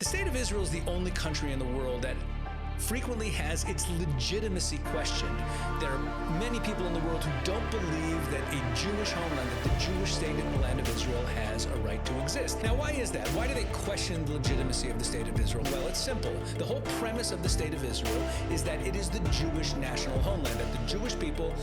The state of Israel is the only country in the world that frequently has its legitimacy questioned. There are many people in the world who don't believe that a Jewish homeland, that the Jewish state in the land of Israel has a right to exist. Now, why is that? Why do they question the legitimacy of the state of Israel? Well, it's simple. The whole premise of the state of Israel is that it is the Jewish national homeland, that the Jewish people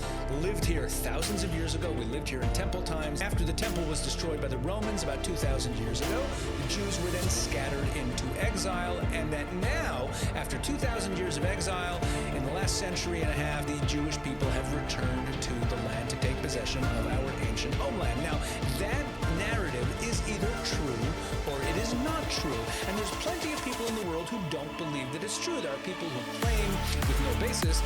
lived here thousands of years ago. We lived here in temple times. After the temple was destroyed by the Romans about 2,000 years ago, the Jews were then scattered into exile, and that now, after 2,000 years of exile, in the last century and a half, the Jewish people have returned to the land to take possession of our ancient homeland. Now, that narrative is either true or it is not true. And there's plenty of people in the world who don't believe that it's true. There are people who claim, with no basis,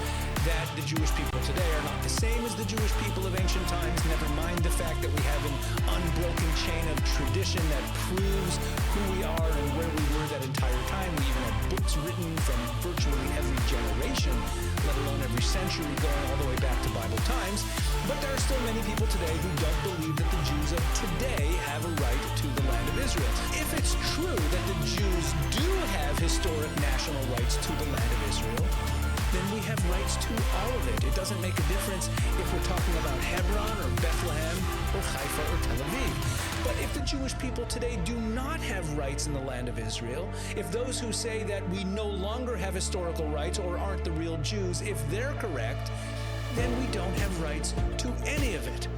that the Jewish people today are not the same as the Jewish people of ancient times, never mind the fact that we have an unbroken chain of tradition that proves who we are and where we were that entire time. We even have books written from virtually every generation, let alone every century, going all the way back to Bible times. But there are still many people today who don't believe that the Jews of today have a right to the land of Israel. If it's true that the Jews do have historic national rights to the land of Israel, then we have rights to all of it. It doesn't make a difference if we're talking about Hebron or Bethlehem or Haifa or Tel Aviv. But if the Jewish people today do not have rights in the land of Israel, if those who say that we no longer have historical rights or aren't the real Jews, if they're correct, then we don't have rights to any of it.